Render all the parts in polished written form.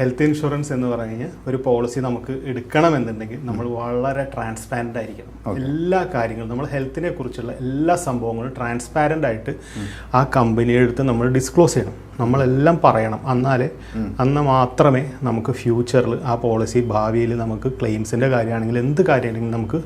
Health insurance എന്ന് പറഞ്ഞ് ഒരു പോളിസി നമുക്ക് എടുക്കണമെന്നുണ്ടെങ്കിൽ നമ്മൾ വളരെ ട്രാൻസ്പാരൻ്റ് ആയിരിക്കണം. എല്ലാ കാര്യങ്ങളും നമ്മൾ ഹെൽത്തിനെ കുറിച്ചുള്ള എല്ലാ സംഭവങ്ങളും ട്രാൻസ്പാരൻ്റ് ആയിട്ട് ആ കമ്പനിയുടെ അടുത്ത് നമ്മൾ ഡിസ്ക്ലോസ് ചെയ്യണം. നമ്മളെല്ലാം പറയണം. അന്ന് മാത്രമേ നമുക്ക് ഫ്യൂച്ചറിൽ ആ പോളിസി ഭാവിയിൽ നമുക്ക് ക്ലെയിംസിൻ്റെ കാര്യമാണെങ്കിൽ എന്ത് കാര്യമാണെങ്കിലും നമുക്ക്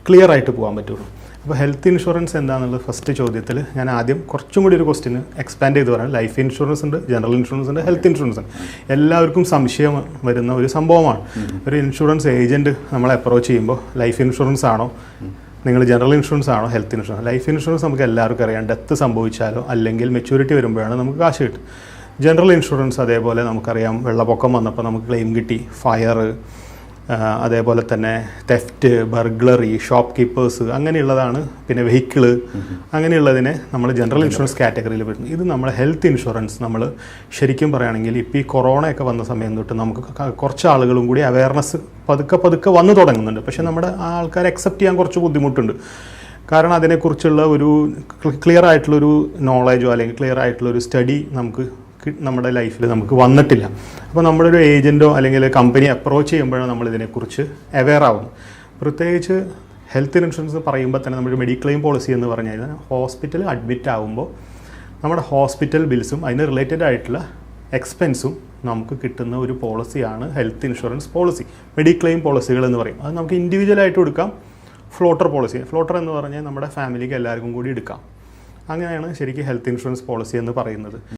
ക്ലിയർ ആയിട്ട് പോകാൻ പറ്റുള്ളൂ. അപ്പോൾ ഹെൽത്ത് ഇൻഷുറൻസ് എന്താണെന്നുള്ളത് ഫസ്റ്റ് ചോദ്യത്തിൽ ഞാൻ ആദ്യം കുറച്ചും കൂടി ഒരു ക്വസ്റ്റിന് എക്സ്പാൻഡ് ചെയ്ത് പറയാം. ലൈഫ് ഇൻഷുറൻസ് ഉണ്ട്, ജനറൽ ഇൻഷുറൻസ് ഉണ്ട്, ഹെൽത്ത് ഇൻഷുറൻസ് ഉണ്ട്. എല്ലാവർക്കും സംശയം വരുന്ന ഒരു സംഭവമാണ്. ഒരു ഇൻഷുറൻസ് ഏജൻറ്റ് നമ്മളെ അപ്രോച്ച് ചെയ്യുമ്പോൾ ലൈഫ് ഇൻഷുറൻസ് ആണോ, നിങ്ങൾ ജനറൽ ഇൻഷുറൻസ് ആണോ, ഹെൽത്ത് ഇൻഷുറൻസ്. ലൈഫ് ഇൻഷുറൻസ് നമുക്ക് എല്ലാവർക്കും അറിയാം, ഡെത്ത് സംഭവിച്ചാലോ അല്ലെങ്കിൽ മെച്യൂരിറ്റി വരുമ്പോഴാണ് നമുക്ക് കാശ് കിട്ടും. ജനറൽ ഇൻഷുറൻസ് അതേപോലെ നമുക്കറിയാം, വെള്ളപ്പൊക്കം വന്നപ്പോൾ നമുക്ക് ക്ലെയിം കിട്ടി, ഫയർ, അതേപോലെ തന്നെ തെഫ്റ്റ്, ബർഗ്ലറി, ഷോപ്പ് കീപ്പേഴ്സ്, അങ്ങനെയുള്ളതാണ്. പിന്നെ വെഹിക്കിള്, അങ്ങനെയുള്ളതിനെ നമ്മൾ ജനറൽ ഇൻഷുറൻസ് കാറ്റഗറിയിൽ പെടുന്നു. ഇത് നമ്മുടെ ഹെൽത്ത് ഇൻഷുറൻസ് നമ്മൾ ശരിക്കും പറയുകയാണെങ്കിൽ ഇപ്പോൾ ഈ കൊറോണയൊക്കെ വന്ന സമയം തൊട്ട് നമുക്ക് കുറച്ച് ആളുകളും കൂടി അവയർനെസ് പതുക്കെ വന്നു തുടങ്ങുന്നുണ്ട്. പക്ഷേ നമ്മുടെ ആൾക്കാരെ അക്സെപ്റ്റ് ചെയ്യാൻ കുറച്ച് ബുദ്ധിമുട്ടുണ്ട്. കാരണം അതിനെക്കുറിച്ചുള്ള ഒരു ക്ലിയർ ആയിട്ടുള്ളൊരു നോളജോ അല്ലെങ്കിൽ ക്ലിയർ ആയിട്ടുള്ളൊരു സ്റ്റഡി നമ്മുടെ ലൈഫിൽ നമുക്ക് വന്നിട്ടില്ല. അപ്പോൾ നമ്മുടെ ഒരു ഏജൻറ്റോ അല്ലെങ്കിൽ കമ്പനി അപ്രോച്ച് ചെയ്യുമ്പോഴാണ് നമ്മൾ ഇതിനെക്കുറിച്ച് അവെയർ ആവുന്നത്. പ്രത്യേകിച്ച് ഹെൽത്ത് ഇൻഷുറൻസ് പറയുമ്പോൾ തന്നെ നമ്മുടെ മെഡിക്ലെയിം പോളിസി എന്ന് പറഞ്ഞു കഴിഞ്ഞാൽ ഹോസ്പിറ്റലിൽ അഡ്മിറ്റ് ആകുമ്പോൾ നമ്മുടെ ഹോസ്പിറ്റൽ ബിൽസും അതിന് റിലേറ്റഡ് ആയിട്ടുള്ള എക്സ്പെൻസും നമുക്ക് കിട്ടുന്ന ഒരു പോളിസിയാണ് ഹെൽത്ത് ഇൻഷുറൻസ് പോളിസി. മെഡിക്ലെയിം പോളിസികൾ എന്ന് പറയും. അത് നമുക്ക് ഇൻഡിവിജ്വലായിട്ട് എടുക്കാം. ഫ്ലോട്ടർ പോളിസി, ഫ്ലോട്ടർ എന്ന് പറഞ്ഞാൽ നമ്മുടെ ഫാമിലിക്ക് എല്ലാവർക്കും കൂടി എടുക്കാം. അങ്ങനെയാണ് ശരിക്കും ഹെൽത്ത് ഇൻഷുറൻസ് പോളിസി എന്ന് പറയുന്നത്.